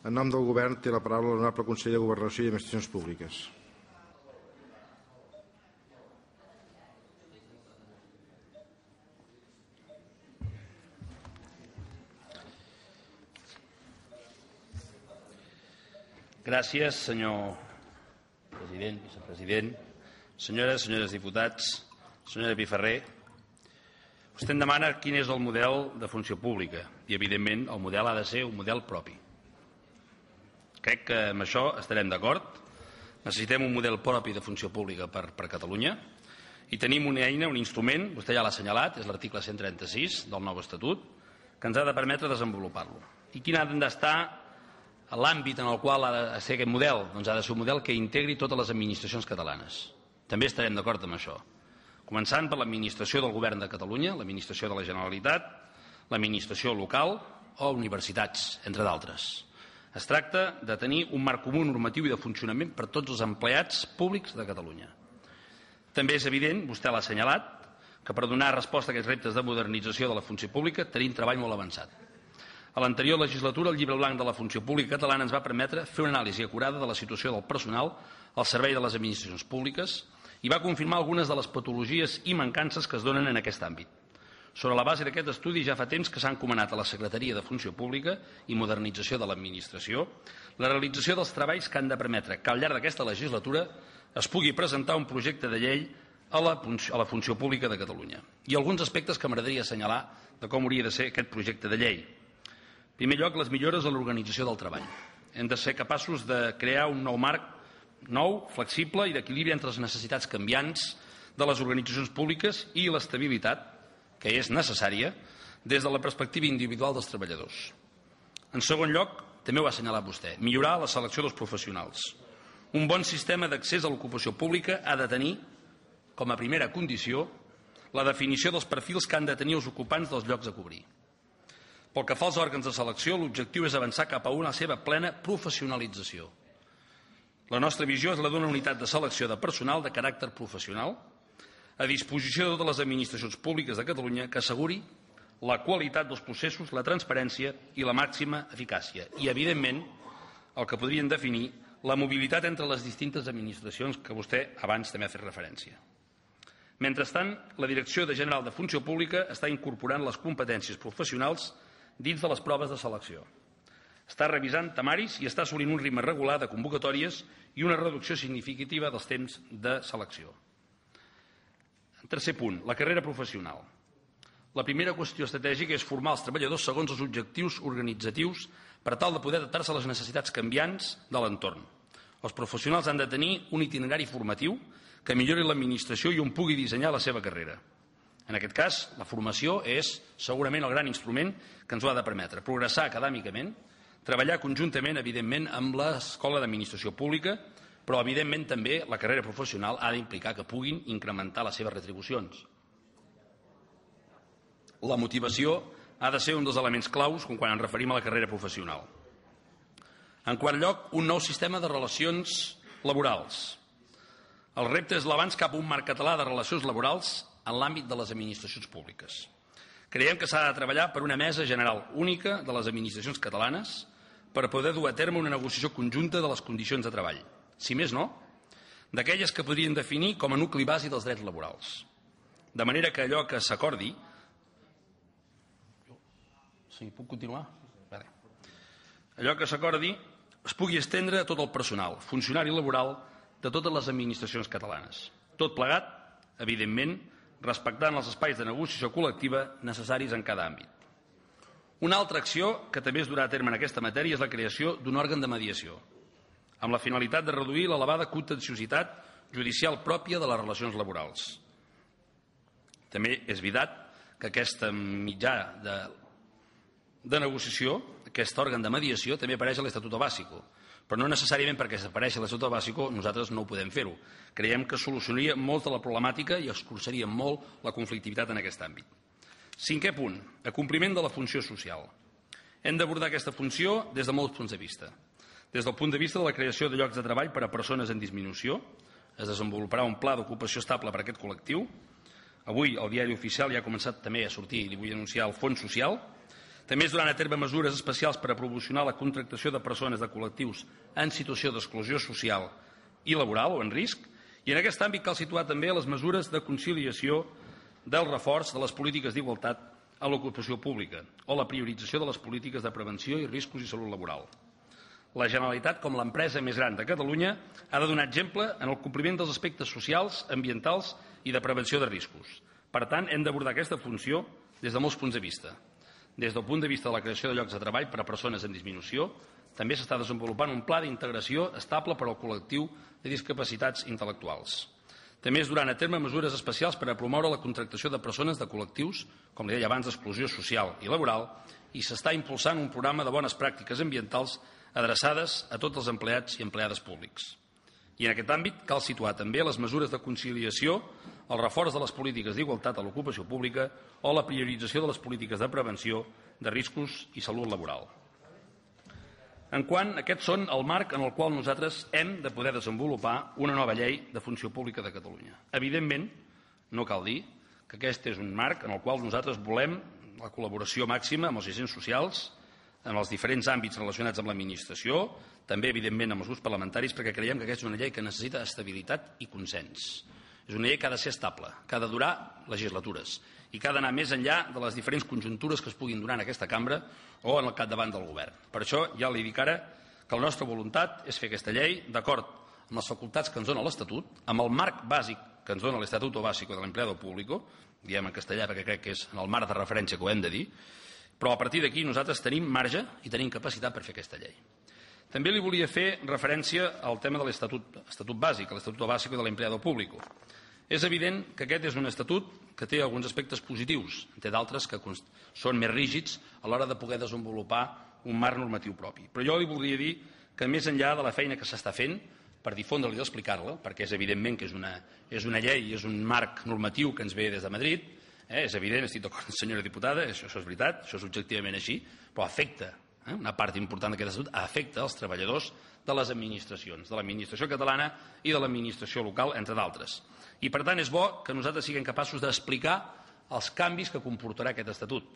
En nom del Govern té la paraula l'honorable conseller de Governació i Administracions Públiques. Gràcies, senyor president, vicepresident, senyores i senyors diputats, senyora Piferrer. Vostè em demana quin és el model de funció pública i, evidentment, el model ha de ser un model propi. Crec que amb això estarem d'acord. Necessitem un model propi de funció pública per Catalunya i tenim una eina, un instrument, vostè ja l'ha assenyalat, és l'article 136 del nou Estatut, que ens ha de permetre desenvolupar-lo. I quin ha d'estar l'àmbit en el qual ha de ser aquest model? Doncs ha de ser un model que integri totes les administracions catalanes. També estarem d'acord amb això. Començant per l'administració del Govern de Catalunya, l'administració de la Generalitat, l'administració local o universitats, entre d'altres. Es tracta de tenir un marc comú normatiu i de funcionament per tots els empleats públics de Catalunya. També és evident, vostè l'ha assenyalat, que per donar resposta a aquests reptes de modernització de la funció pública tenim treball molt avançat. A l'anterior legislatura, el llibre blanc de la funció pública catalana ens va permetre fer una anàlisi acurada de la situació del personal al servei de les administracions públiques i va confirmar algunes de les patologies i mancances que es donen en aquest àmbit. Sobre la base d'aquest estudi ja fa temps que s'ha encomanat a la Secretaria de Funció Pública i Modernització de l'Administració la realització dels treballs que han de permetre que al llarg d'aquesta legislatura es pugui presentar un projecte de llei a la funció pública de Catalunya. I alguns aspectes que m'agradaria assenyalar de com hauria de ser aquest projecte de llei. En primer lloc, les millores en l'organització del treball. Hem de ser capaços de crear un nou marc nou, flexible i d'equilibri entre les necessitats canviants de les organitzacions públiques i l'estabilitat, que és necessària, des de la perspectiva individual dels treballadors. En segon lloc, també ho ha assenyalat vostè, millorar la selecció dels professionals. Un bon sistema d'accés a l'ocupació pública ha de tenir, com a primera condició, la definició dels perfils que han de tenir els ocupants dels llocs a cobrir. Pel que fa als òrgans de selecció, l'objectiu és avançar cap a una seva plena professionalització. La nostra visió és la d'una unitat de selecció de personal de caràcter professional a disposició de totes les administracions públiques de Catalunya que asseguri la qualitat dels processos, la transparència i la màxima eficàcia. I, evidentment, el que podrien definir la mobilitat entre les distintes administracions que vostè abans també ha fet referència. Mentrestant, la Direcció General de Funció Pública està incorporant les competències professionals dins de les proves de selecció. Està revisant temaris i està assolint un ritme regular de convocatòries i una reducció significativa dels temps de selecció. Tercer punt, la carrera professional. La primera qüestió estratègica és formar els treballadors segons els objectius organitzatius per tal de poder adaptar-se a les necessitats canviants de l'entorn. Els professionals han de tenir un itinerari formatiu que millori l'administració i on pugui dissenyar la seva carrera. En aquest cas, la formació és segurament el gran instrument que ens ho ha de permetre. Progressar acadèmicament, treballar conjuntament, evidentment, amb l'Escola d'Administració Pública, però, evidentment, també la carrera professional ha d'implicar que puguin incrementar les seves retribucions. La motivació ha de ser un dels elements claus quan ens referim a la carrera professional. En quart lloc, un nou sistema de relacions laborals. El repte és l'avanç cap a un marc català de relacions laborals en l'àmbit de les administracions públiques. Creiem que s'ha de treballar per una mesa general única de les administracions catalanes per poder dur a terme una negociació conjunta de les condicions de treball. Si més no, d'aquelles que podrien definir com a nucli bàsic dels drets laborals. De manera que allò que s'acordi... Sí, puc continuar? Allò que s'acordi es pugui estendre a tot el personal, funcionari laboral de totes les administracions catalanes. Tot plegat, evidentment, respectant els espais de negociació col·lectiva necessaris en cada àmbit. Una altra acció que també es durà a terme en aquesta matèria és la creació d'un òrgan de mediació, amb la finalitat de reduir l'elevada contenciositat judicial pròpia de les relacions laborals. També és veritat que aquest mitjà de negociació, aquest òrgan de mediació, també apareix a l'Estatuto Básico, però no necessàriament perquè s'apareixi a l'Estatuto Básico nosaltres no ho podem fer-ho. Creiem que solucionaria molt de la problemàtica i escurçaria molt la conflictivitat en aquest àmbit. Cinquè punt, acompliment de la funció social. Hem d'abordar aquesta funció des de molts punts de vista. Des del punt de vista de la creació de llocs de treball per a persones en disminució, es desenvoluparà un pla d'ocupació estable per a aquest col·lectiu. Avui el diari oficial ja ha començat també a sortir, i li vull anunciar, el Fons Social. També es duran a terme mesures especials per a promocionar la contractació de persones de col·lectius en situació d'exclusió social i laboral o en risc, i en aquest àmbit cal situar també les mesures de conciliació del reforç de les polítiques d'igualtat a l'ocupació pública o la priorització de les polítiques de prevenció i riscos i salut laboral. La Generalitat, com l'empresa més gran de Catalunya, ha de donar exemple en el compliment dels aspectes socials, ambientals i de prevenció de riscos. Per tant, hem d'abordar aquesta funció des de molts punts de vista. Des del punt de vista de la creació de llocs de treball per a persones en disminució, també s'està desenvolupant un pla d'integració estable per al col·lectiu de discapacitats intel·lectuals. També es duran a terme mesures especials per a promoure la contractació de persones de col·lectius, com li deia abans, d'exclusió social i laboral, i s'està impulsant un programa de bones pràctiques ambientals adreçades a tots els empleats i empleades públics. I en aquest àmbit cal situar també les mesures de conciliació, el reforç de les polítiques d'igualtat a l'ocupació pública o la priorització de les polítiques de prevenció de riscos i salut laboral. Aquests són el marc en el qual nosaltres hem de poder desenvolupar una nova llei de funció pública de Catalunya. Evidentment, no cal dir que aquest és un marc en el qual nosaltres volem la col·laboració màxima amb els agents socials, en els diferents àmbits relacionats amb l'administració, també, evidentment, amb els grups parlamentaris, perquè creiem que aquesta és una llei que necessita estabilitat i consens. És una llei que ha de ser estable, que ha de durar legislatures i que ha d'anar més enllà de les diferents conjuntures que es puguin donar en aquesta cambra o en el capdavant del govern. Per això ja li dic ara que la nostra voluntat és fer aquesta llei d'acord amb les facultats que ens dona l'Estatut, amb el marc bàsic que ens dona l'Estatuto Básico del Empleado Público, diem en castellà perquè crec que és en el marc de referència que ho hem de dir, però a partir d'aquí nosaltres tenim marge i tenim capacitat per fer aquesta llei. També li volia fer referència al tema de l'Estatut Bàsic, l'Estatuto Básico del Empleado Público. És evident que aquest és un estatut que té alguns aspectes positius, té d'altres que són més rígids a l'hora de poder desenvolupar un marc normatiu propi. Però jo li voldria dir que més enllà de la feina que s'està fent per difondre-la i explicar-la, perquè és evidentment que és una llei, és un marc normatiu que ens ve des de Madrid, és evident, estic d'acord, senyora diputada, això és veritat, això és objectivament així, però afecta, una part important d'aquest estatut afecta els treballadors de les administracions, de l'administració catalana i de l'administració local, entre d'altres. I, per tant, és bo que nosaltres siguem capaços d'explicar els canvis que comportarà aquest estatut,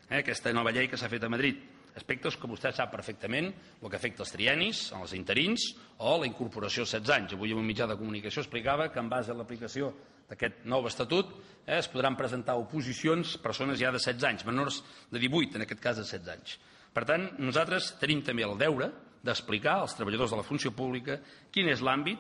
aquesta nova llei que s'ha fet a Madrid, aspectes que vostè sap perfectament, el que afecta els triennis, els interins o la incorporació als 16 anys. Avui en un mitjà de comunicació explicava que en base a l'aplicació d'aquest nou estatut es podran presentar oposicions persones ja de 16 anys, menors de 18, en aquest cas de 16 anys. Per tant, nosaltres tenim també el deure d'explicar als treballadors de la funció pública quin és l'àmbit,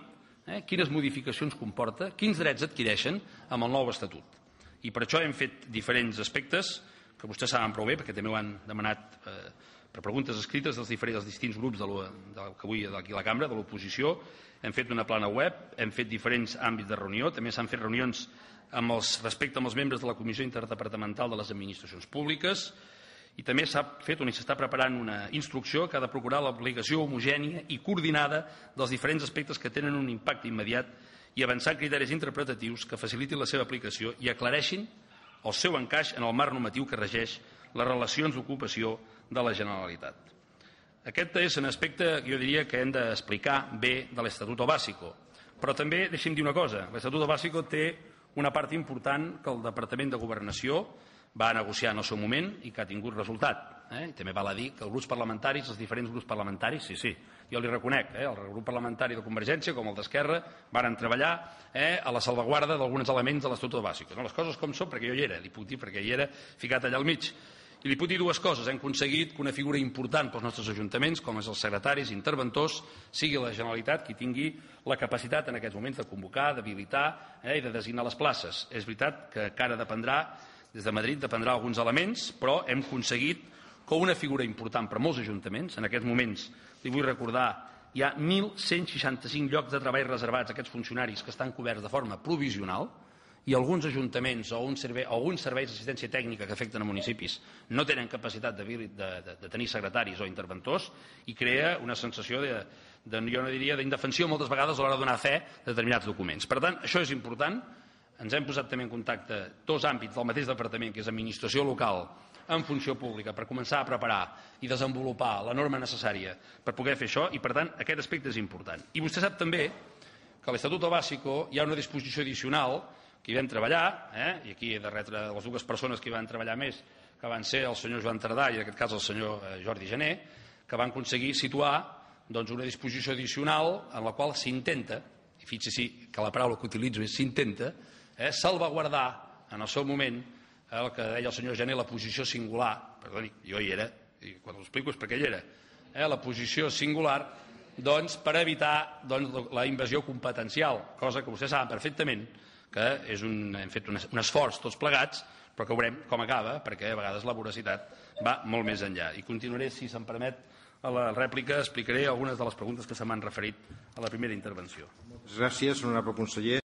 quines modificacions comporta, quins drets adquireixen amb el nou estatut. I per això hem fet diferents aspectes que vostès saben prou bé, perquè també ho han demanat per preguntes escrites dels distints grups que avui aquí a la cambra, de l'oposició. Hem fet una plana web, hem fet diferents àmbits de reunió, també s'han fet reunions respecte amb els membres de la Comissió Interdepartamental de les Administracions Públiques, i també s'ha fet i s'està preparant una instrucció que ha de procurar l'aplicació homogènia i coordinada dels diferents aspectes que tenen un impacte immediat i avançar criteris interpretatius que facilitin la seva aplicació i aclareixin el seu encaix en el marc normatiu que regeix les relacions d'ocupació de la Generalitat. Aquest és un aspecte que jo diria que hem d'explicar bé de l'Estatuto Básico. Però també deixi'm dir una cosa, l'Estatuto Básico té una part important que el Departament de Governació va negociar en el seu moment i que ha tingut resultat. També val a dir que els grups parlamentaris, els diferents grups parlamentaris, sí, jo li reconec, el grup parlamentari de Convergència com el d'Esquerra varen treballar a la salvaguarda d'alguns elements de l'Estatuto Básico. Les coses com són, perquè jo hi era, li puc dir perquè hi era ficat allà al mig. I li puc dir dues coses. Hem aconseguit que una figura important pels nostres ajuntaments, com és els secretaris, interventors, sigui la Generalitat qui tingui la capacitat en aquests moments de convocar, d'habilitar i de designar les places. És veritat que encara dependrà, des de Madrid dependrà alguns elements, però hem aconseguit que una figura important per a molts ajuntaments, en aquests moments, li vull recordar, hi ha 1.165 llocs de treball reservats a aquests funcionaris que estan coberts de forma provisional, i alguns ajuntaments o alguns serveis d'assistència tècnica que afecten a municipis no tenen capacitat de tenir secretaris o interventors, i crea una sensació jo no diria d'indefensió moltes vegades a l'hora de donar fe de determinats documents. Per tant, això és important. Ens hem posat també en contacte dos àmbits del mateix departament, que és administració local en funció pública, per començar a preparar i desenvolupar la norma necessària per poder fer això, i per tant aquest aspecte és important. I vostè sap també que a l'Estatuto Básico hi ha una disposició addicional que hi vam treballar, i aquí he de retre les dues persones que hi van treballar més, que van ser el senyor Joan Tardà i en aquest cas el senyor Jordi Jané, que van aconseguir situar una disposició addicional en la qual s'intenta, i fixi-s'hi que la paraula que utilitzo és s'intenta, salvaguardar en el seu moment el que deia el senyor Jané, la posició singular, perdoni, jo hi era, i quan ho explico és perquè hi era, la posició singular per evitar la invasió competencial, cosa que vostès saben perfectament que hem fet un esforç tots plegats, però que veurem com acaba, perquè a vegades la voracitat va molt més enllà. I continuaré, si se'm permet, a la rèplica explicaré algunes de les preguntes que se m'han referit a la primera intervenció. Moltes gràcies, honorable conseller.